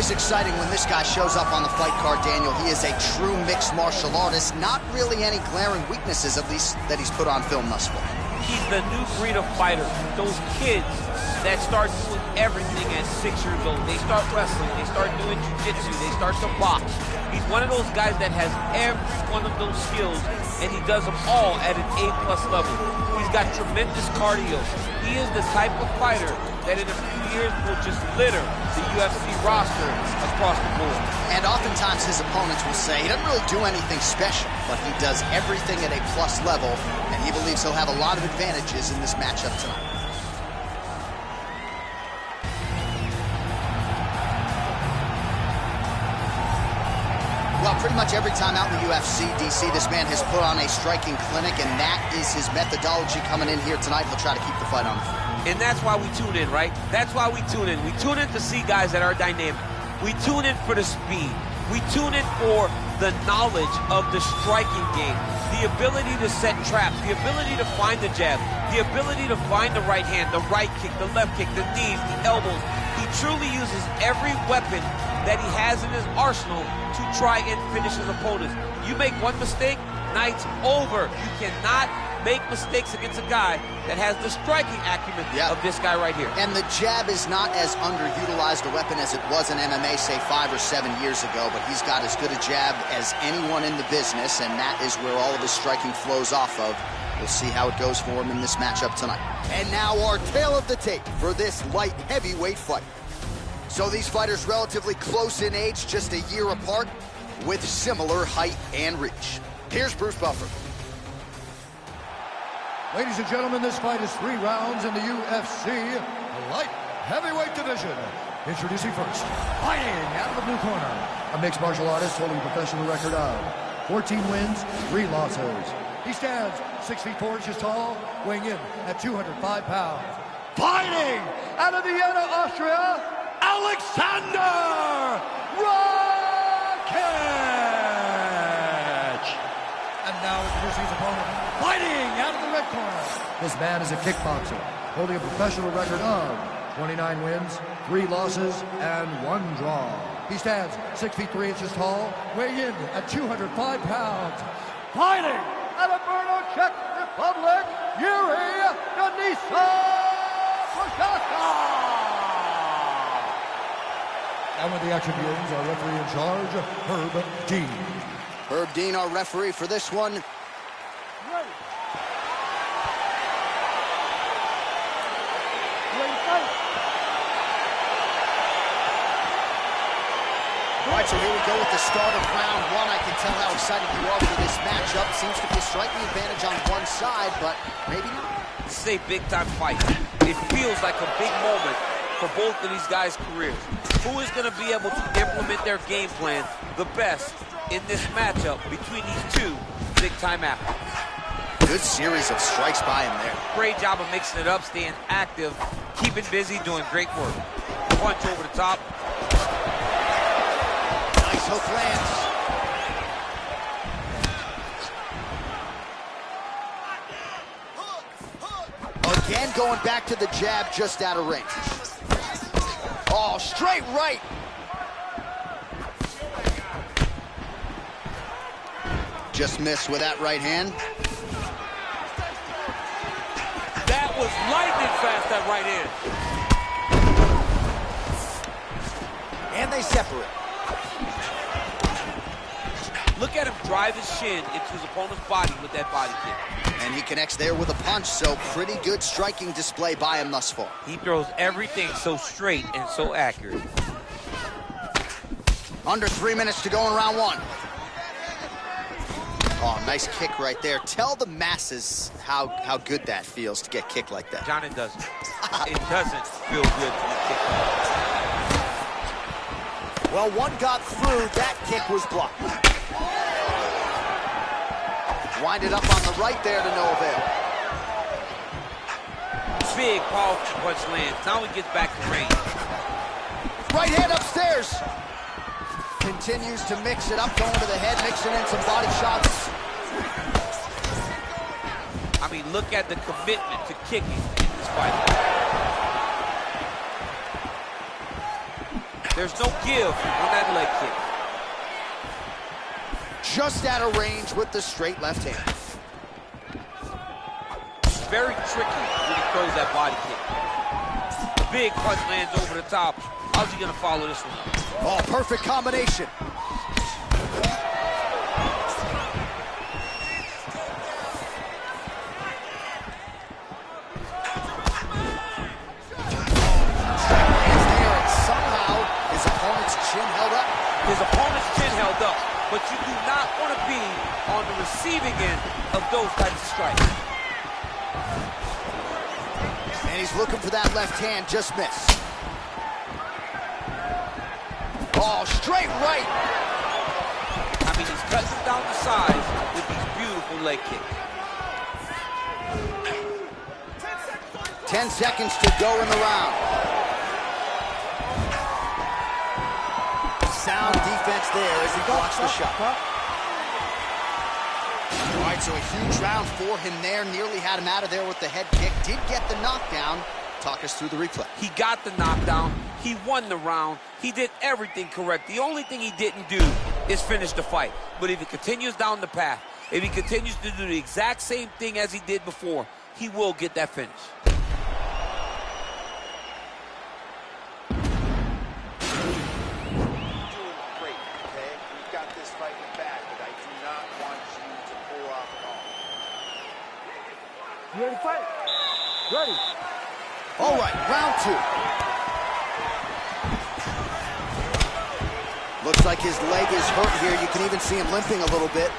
always exciting when this guy shows up on the fight card, Daniel. He is a true mixed martial artist. Not really any glaring weaknesses, at least, that he's put on film thus far. He's the new breed of fighter. Those kids that start doing everything at 6 years old. They start wrestling, they start doing jiu-jitsu, they start to box. He's one of those guys that has every one of those skills, and he does them all at an A+ level. He's got tremendous cardio. He is the type of fighter that in a few years will just litter the UFC roster across the board. And oftentimes his opponents will say he doesn't really do anything special, but he does everything at a plus level, and he believes he'll have a lot of advantages in this matchup tonight. Well, pretty much every time out in the UFC, DC, this man has put on a striking clinic, and that is his methodology coming in here tonight. He'll try to keep the fight on the floor. And that's why we tune in, right? That's why we tune in. We tune in to see guys that are dynamic. We tune in for the speed. We tune in for the knowledge of the striking game, the ability to set traps, the ability to find the jab, the ability to find the right hand, the right kick, the left kick, the knees, the elbows. He truly uses every weapon that he has in his arsenal to try and finish his opponents. You make one mistake, night's over. You cannot make mistakes against a guy that has the striking acumen of this guy right here. And the jab is not as underutilized a weapon as it was in MMA, say 5 or 7 years ago, but he's got as good a jab as anyone in the business, and that is where all of his striking flows off of. We'll see how it goes for him in this matchup tonight. And now our tale of the tape for this light heavyweight fight. So these fighters relatively close in age, just a year apart, with similar height and reach. Here's Bruce Buffer. Ladies and gentlemen, this fight is 3 rounds in the UFC light heavyweight division. Introducing first, fighting out of the blue corner, a mixed martial artist holding a professional record of 14 wins, 3 losses. He stands 6 feet 4 inches tall, weighing in at 205 pounds. Fighting out of Vienna, Austria, Alexander Rakič! And now introducing his opponent, fighting out of the red corner. This man is a kickboxer, holding a professional record of 29 wins, 3 losses, and 1 draw. He stands 6 feet 3 inches tall, weighing in at 205 pounds. Fighting out of Brno, Czech Republic, Yuri Procházka! And with the action begins, our referee in charge, Herb Dean. Herb Dean, our referee for this one. Ready. All right, so here we go with the start of round 1. I can tell how excited you are for this matchup. Seems to be a striking advantage on one side, but maybe not. This is a big-time fight. It feels like a big moment for both of these guys' careers. Who is going to be able to implement their game plan the best in this matchup between these two big-time athletes? Good series of strikes by him there. Great job of mixing it up, staying active, keeping busy, doing great work. Punch over the top. Nice hook lands. Again, going back to the jab, just out of range. Oh, straight right. Just missed with that right hand. That was lightning fast, that right hand. And they separate. Look at him drive his shin into his opponent's body with that body kick. And he connects there with a punch, so pretty good striking display by him thus far. He throws everything so straight and so accurate. Under 3 minutes to go in round 1. Oh, nice kick right there. Tell the masses how good that feels to get kicked like that. John, it doesn't. It doesn't feel good to get kicked. Well, one got through. That kick was blocked. Winded up on the right there to no avail. Big, powerful punch lands. Now he gets back to range. Right hand upstairs. Continues to mix it up, going to the head, mixing in some body shots. I mean, look at the commitment to kicking in this fight. There's no give on that leg kick. Just out of range with the straight left hand. Very tricky when he throws that body kick. The big punch lands over the top. How's he gonna follow this one up? Oh, perfect combination. His opponent's chin held up, but you do not want to be on the receiving end of those types of strikes. And he's looking for that left hand, just missed. Oh, straight right. I mean, he's cutting him down the sides with these beautiful leg kicks. 10 seconds to go in the round. Sound defense there as he blocks the shot. All right, so a huge round for him there. Nearly had him out of there with the head kick. Did get the knockdown. Talk us through the replay. He got the knockdown. He won the round. He did everything correct. The only thing he didn't do is finish the fight. But if he continues down the path, if he continues to do the exact same thing as he did before, he will get that finish. You ready to fight? Ready. All right, round 2. Looks like his leg is hurt here. You can even see him limping a little bit.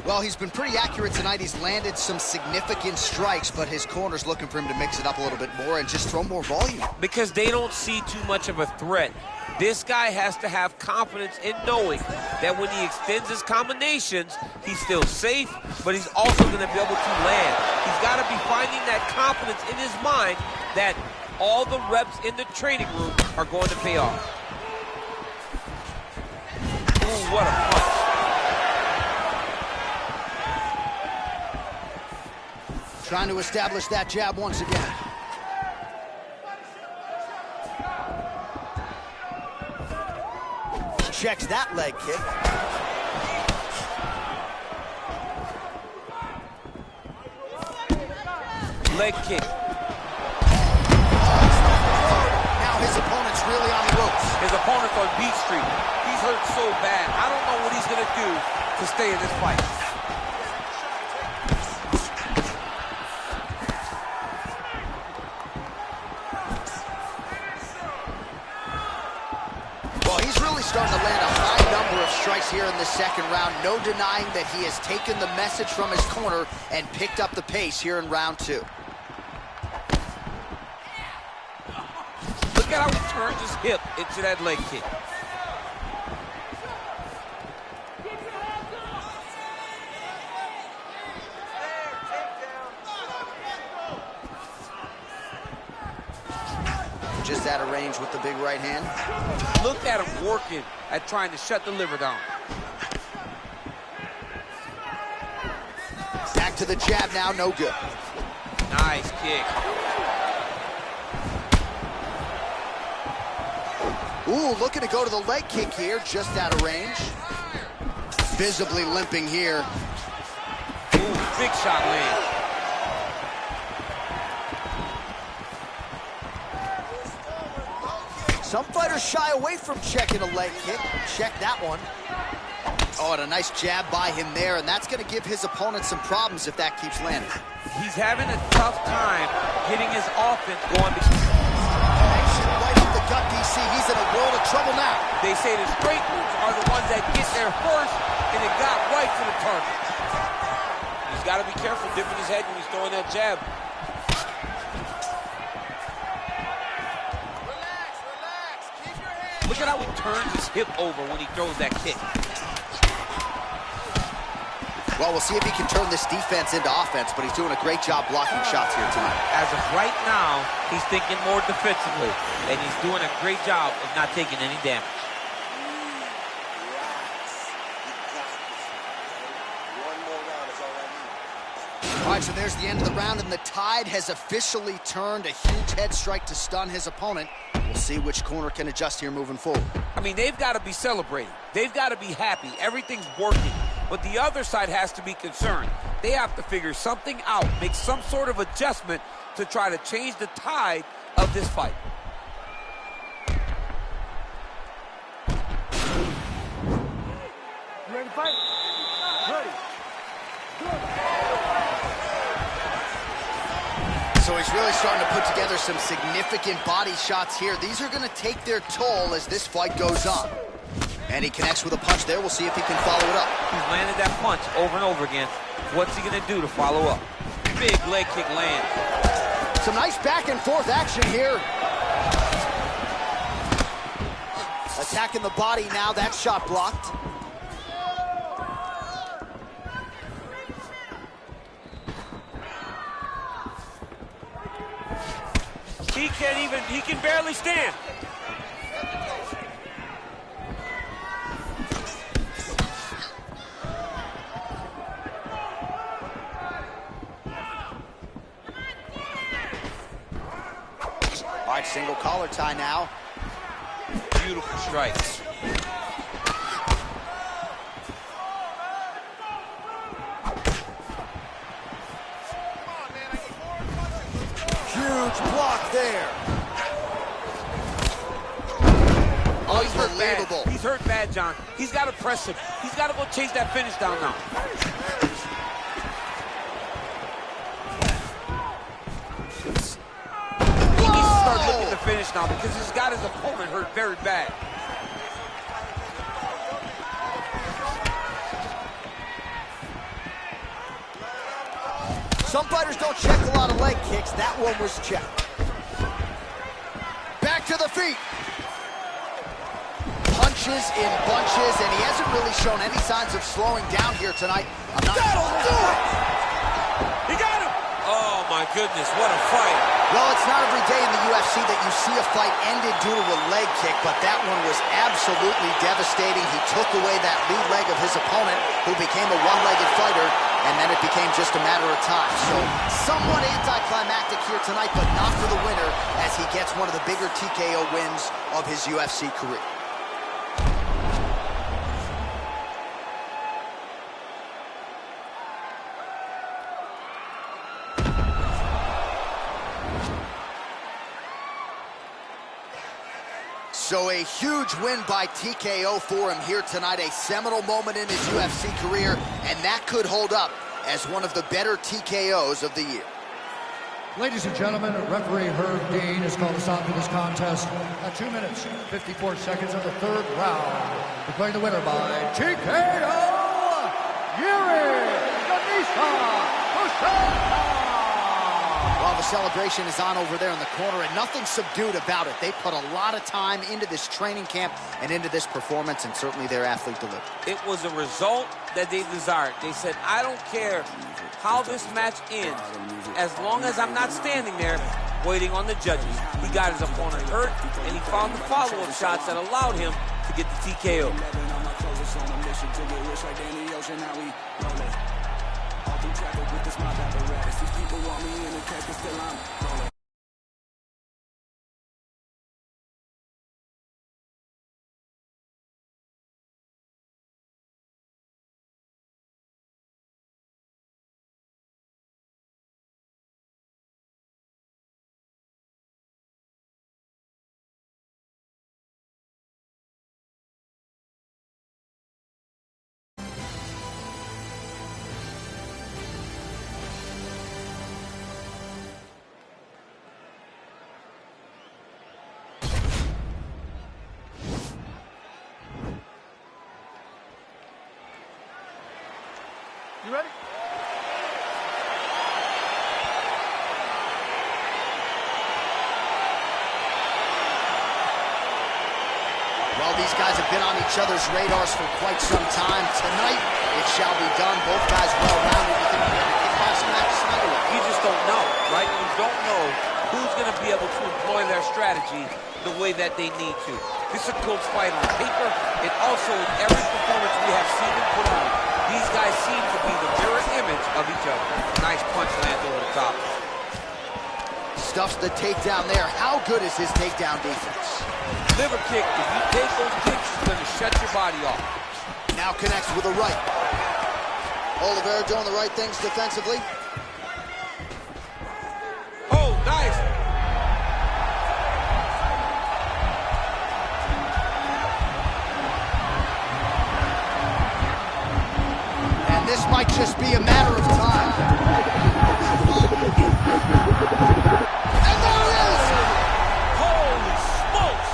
Well, he's been pretty accurate tonight. He's landed some significant strikes, but his corner's looking for him to mix it up a little bit more and just throw more volume. Because they don't see too much of a threat. This guy has to have confidence in knowing that when he extends his combinations, he's still safe, but he's also going to be able to land. He's got to be finding that confidence in his mind that all the reps in the training room are going to pay off. Ooh, what a punch. Trying to establish that jab once again. Checks that leg kick. Leg kick. Now his opponent's really on the ropes. His opponent's on Beat Street. He's hurt so bad. I don't know what he's going to do to stay in this fight. Starting to land a high number of strikes here in the second round. No denying that he has taken the message from his corner and picked up the pace here in round 2. Look at how he turns his hip into that leg kick. Just out of range with the big right hand. Look at him working at trying to shut the liver down. Back to the jab now, no good. Nice kick. Ooh, looking to go to the leg kick here, just out of range. Visibly limping here. Ooh, big shot land. Some fighters shy away from checking a leg kick. Check that one. Oh, and a nice jab by him there, and that's going to give his opponent some problems if that keeps landing. He's having a tough time getting his offense going. Action right up the gut, DC. He's in a world of trouble now. They say the straight moves are the ones that get there first, and it got right to the target. He's got to be careful dipping his head when he's throwing that jab. Look at how he turns his hip over when he throws that kick. Well, we'll see if he can turn this defense into offense, but he's doing a great job blocking shots here tonight. As of right now, he's thinking more defensively, and he's doing a great job of not taking any damage. All right, so there's the end of the round, and the tide has officially turned. A huge head strike to stun his opponent. We'll see which corner can adjust here moving forward. I mean, they've got to be celebrating. They've got to be happy. Everything's working. But the other side has to be concerned. They have to figure something out, make some sort of adjustment to try to change the tide of this fight. You ready to fight? Ready. So he's really starting to put together some significant body shots here. These are going to take their toll as this fight goes on. And he connects with a punch there. We'll see if he can follow it up. He's landed that punch over and over again. What's he going to do to follow up? Big leg kick lands. Some nice back and forth action here. Attacking the body now. That shot blocked. He can barely stand. All right, single collar tie now. Beautiful strikes. Huge block there. Oh, he's hurt bad. Unbelievable. He's hurt bad, John. He's got to press him. He's got to go chase that finish down now. He needs to start looking to finish now because he's got his opponent hurt very bad. Some fighters don't check a lot of leg kicks. That one was checked. Back to the feet. Punches in bunches, and he hasn't really shown any signs of slowing down here tonight. That'll do it! He got him! Oh, my goodness, what a fight. Well, it's not every day in the UFC that you see a fight ended due to a leg kick, but that one was absolutely devastating. He took away that lead leg of his opponent, who became a one-legged fighter, and then it became just a matter of time. So, somewhat anticlimactic here tonight, but not for the winner, as he gets one of the bigger TKO wins of his UFC career. So a huge win by TKO for him here tonight, a seminal moment in his UFC career, and that could hold up as one of the better TKOs of the year. Ladies and gentlemen, referee Herb Dean has called a stop to this contest at 2 minutes, 54 seconds of the third round, declaring the winner by TKO, Yuri Procházka. Well, the celebration is on over there in the corner, and nothing subdued about it. They put a lot of time into this training camp and into this performance, and certainly their athlete delivered. It was a result that they desired. They said, I don't care how this match ends, as long as I'm not standing there waiting on the judges. He got his opponent hurt, and he found the follow-up shots that allowed him to get the TKO. You ready? Well, these guys have been on each other's radars for quite some time. Tonight, it shall be done. Both guys well-rounded. You think we have a kickboxing match tonight? You just don't know, right? You don't know who's going to be able to employ their strategy the way that they need to. This is a close fight on paper, and also in every performance we have seen them put on. These guys seem to be the mirror image of each other. Nice play. stuffs the takedown there. How good is his takedown defense? Liver kick, if you take those kicks, it's going to shut your body off. Now connects with a right. Oliveira doing the right things defensively. Oh, nice. And this might just be a matter of time. And there it is! Holy smokes!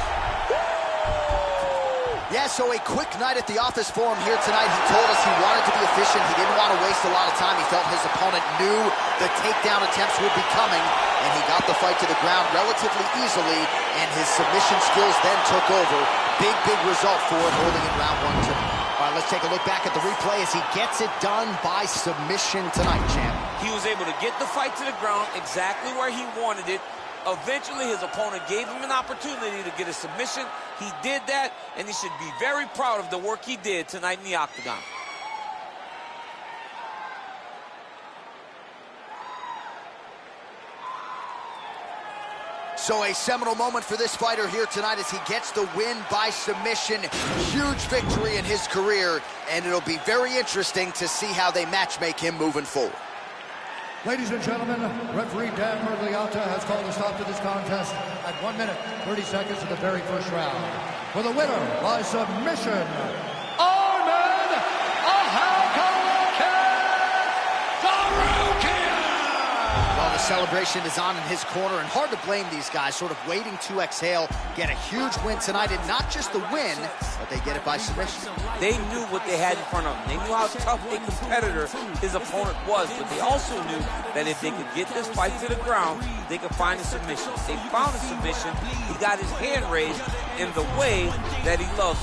Yeah, so a quick night at the office for him here tonight. He told us he wanted to be efficient. He didn't want to waste a lot of time. He felt his opponent knew the takedown attempts would be coming, and he got the fight to the ground relatively easily, and his submission skills then took over. Big, big result for him early in round 1 tonight. All right, let's take a look back at the replay as he gets it done by submission tonight, champ. He was able to get the fight to the ground exactly where he wanted it. Eventually, his opponent gave him an opportunity to get a submission. He did that, and he should be very proud of the work he did tonight in the octagon. So a seminal moment for this fighter here tonight as he gets the win by submission. Huge victory in his career, and it'll be very interesting to see how they matchmake him moving forward. Ladies and gentlemen, referee Dan Mergliata has called a stop to this contest at 1 minute, 30 seconds of the very first round. For the winner by submission, The celebration is on in his corner, and hard to blame these guys, sort of waiting to exhale, get a huge win tonight, and not just the win, but they get it by submission. They knew what they had in front of them. They knew how tough a competitor his opponent was, but they also knew that if they could get this fight to the ground, they could find a submission. They found a submission. He got his hand raised in the way that he loves.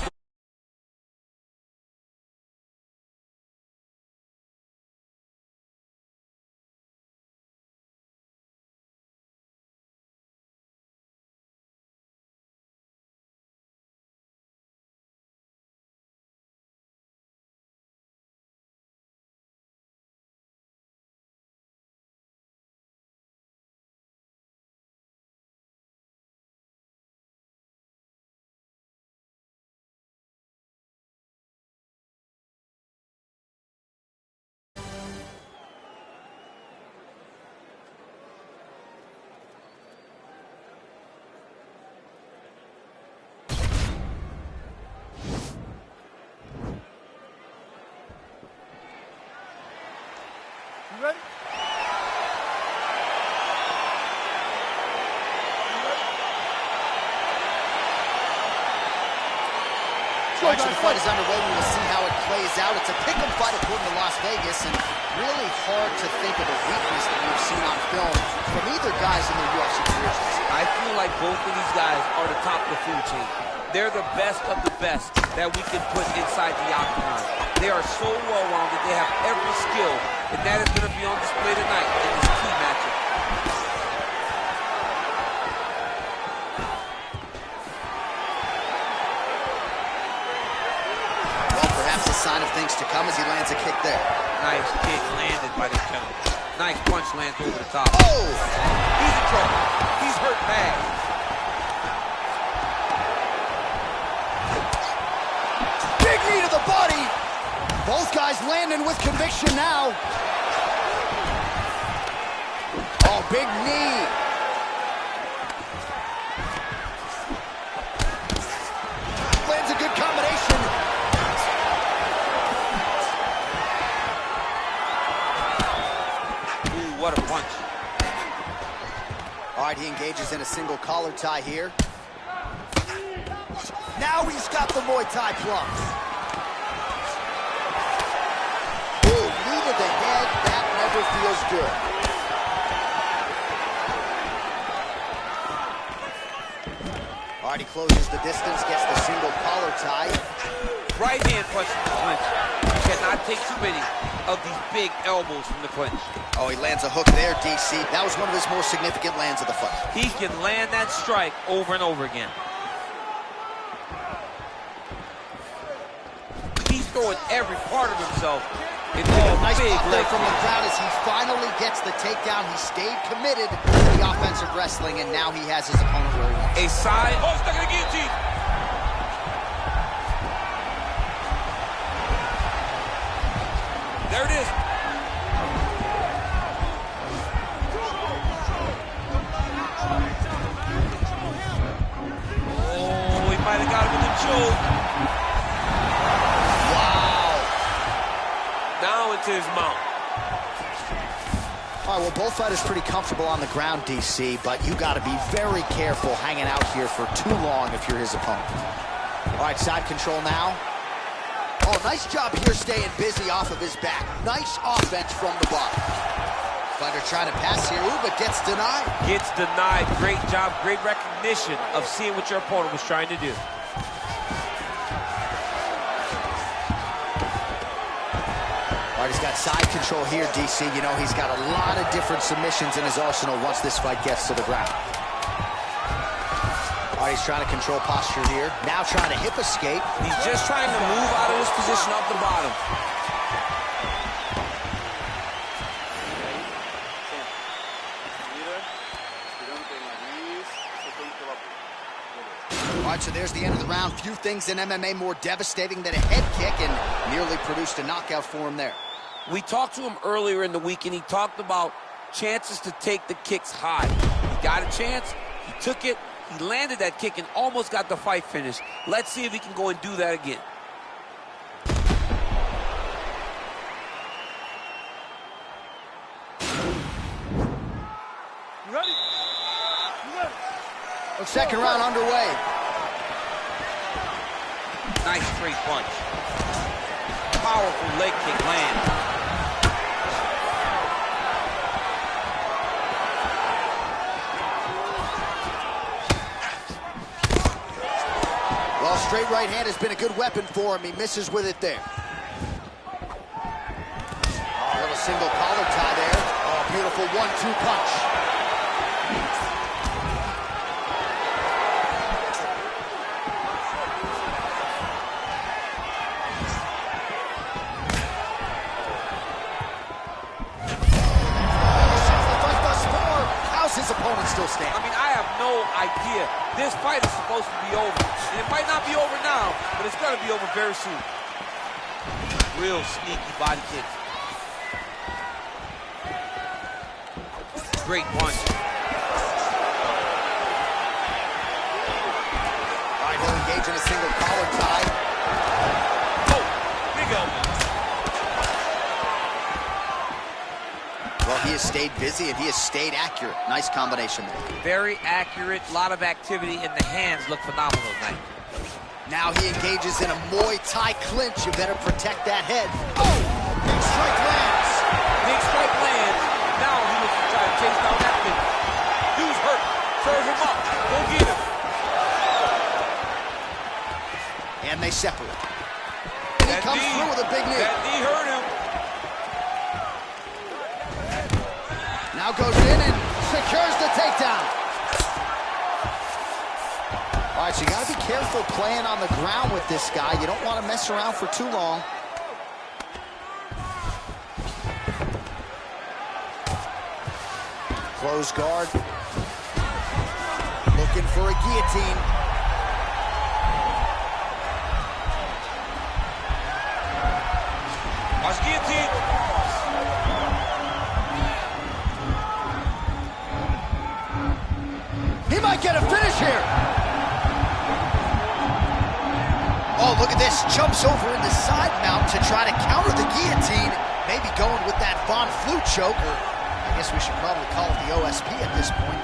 You ready? All right, so the fight is underway. We will see how it plays out. It's a pick'em fight according to Las Vegas, and really hard to think of a weakness that we've seen on film from either guys in their UFC careers. I feel like both of these guys are the top of the food chain. They're the best of the best that we can put inside the octagon. They are so well-rounded. They have every skill, and that is going to be on display tonight in this key matchup. Perhaps a sign of things to come as he lands a kick there. Nice kick landed by this gentleman. Nice punch lands over the top. Oh! He's in trouble. He's hurt bad. Big knee to the body. Both guys landing with conviction now. Oh, big knee. Lands a good combination. Ooh, what a punch. All right, he engages in a single collar tie here. Now he's got the Muay Thai plunge. Ooh, knee to the head. That never feels good. All right, he closes the distance, gets the single collar tie. Right hand punch from the clinch. You cannot take too many of these big elbows from the clinch. Oh, he lands a hook there, DC. That was one of his more significant lands of the fight. He can land that strike over and over again. He's throwing every part of himself Nice pop there from the crowd as he finally gets the takedown. He stayed committed to the offensive wrestling, and now he has his opponent where he wants. A side. Oh, stuck in the guillotine. There it is. Oh, he might have got him in the choke. Now into his mount. All right, well, both fighters pretty comfortable on the ground, DC, but you got to be very careful hanging out here for too long if you're his opponent. All right, side control now. Oh, nice job here staying busy off of his back. Nice offense from the bottom. Fighter trying to pass here, ooh, but gets denied. Gets denied. Great job, great recognition of seeing what your opponent was trying to do. All right, he's got side control here, DC. You know, he's got a lot of different submissions in his arsenal once this fight gets to the ground. All right, he's trying to control posture here. Now trying to hip escape. He's just trying to move out of this position off the bottom. All right, so there's the end of the round. Few things in MMA more devastating than a head kick, and nearly produced a knockout for him there. We talked to him earlier in the week, and he talked about chances to take the kicks high. He got a chance, he took it, he landed that kick, and almost got the fight finished. Let's see if he can go and do that again. You ready? You ready? Second round underway. Nice straight punch. Powerful leg kick lands. Well, straight right hand has been a good weapon for him. He misses with it there. Oh, a little single collar tie there. Oh, beautiful 1-2 punch. His opponent still standing. I mean, I have no idea. This fight is supposed to be over. And it might not be over now, but it's going to be over very soon. Real sneaky body kick. Great punch. All right, he'll engage in a single collar tie. Oh, big elbow. Well, he has stayed busy and he has stayed accurate. Nice combination there. Very accurate. A lot of activity, and the hands look phenomenal tonight. Now he engages in a Muay Thai clinch. You better protect that head. Oh! Big strike lands. Big strike lands. Now he looks to try to chase down that thing. Dude's hurt. Serve him up. Go get him. And they separate. And he comes through with a big knee. That knee hurt him. Now goes in and secures the takedown. All right, so you got to be careful playing on the ground with this guy. You don't want to mess around for too long. Close guard. Looking for a guillotine. Watch guillotine. He might get a finish here. Oh, look at this. Jumps over in the side mount to try to counter the guillotine. Maybe going with that Von Flue choke, or I guess we should probably call it the OSP at this point.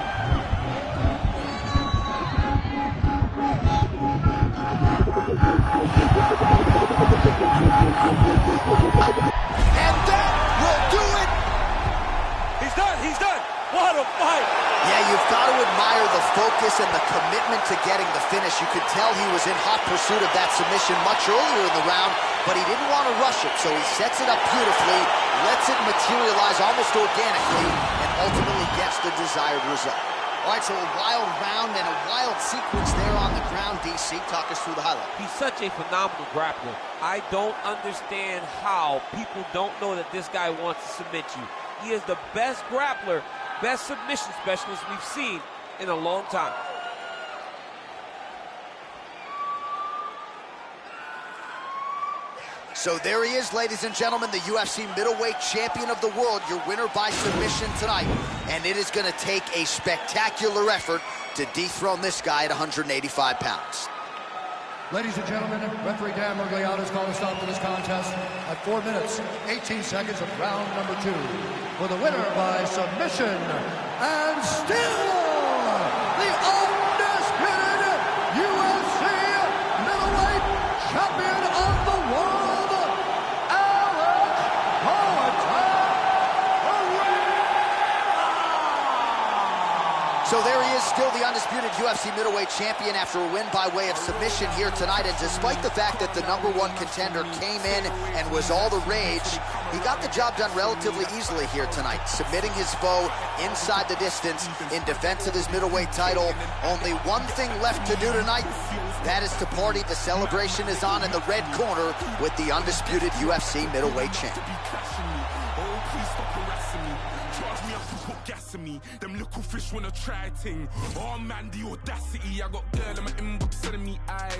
And that will do it. He's done. He's done. What a fight. Yeah, you've got to admire the focus and the commitment to getting the finish. You could tell he was in hot pursuit of that submission much earlier in the round, but he didn't want to rush it, so he sets it up beautifully, lets it materialize almost organically, and ultimately gets the desired result. All right, so a wild round and a wild sequence there on the ground. DC, talk us through the highlight. He's such a phenomenal grappler. I don't understand how people don't know that this guy wants to submit you. He is the best grappler, best submission specialist we've seen in a long time. So there he is, ladies and gentlemen, the UFC middleweight champion of the world, your winner by submission tonight. And it is going to take a spectacular effort to dethrone this guy at 185 pounds. Ladies and gentlemen, referee Dan Miragliotta has called a stop to this contest at 4 minutes, 18 seconds of round number 2. For the winner by submission, and still the undisputed UFC middleweight champion of the world, So there he is, still the undisputed UFC middleweight champion after a win by way of submission here tonight. And despite the fact that the #1 contender came in and was all the rage, he got the job done relatively easily here tonight, submitting his foe inside the distance in defense of his middleweight title. Only one thing left to do tonight, that is to party. The celebration is on in the red corner with the undisputed UFC middleweight champ. Them little fish wanna try ting. Oh man, the audacity. I got girl in my inbox sending me eyes.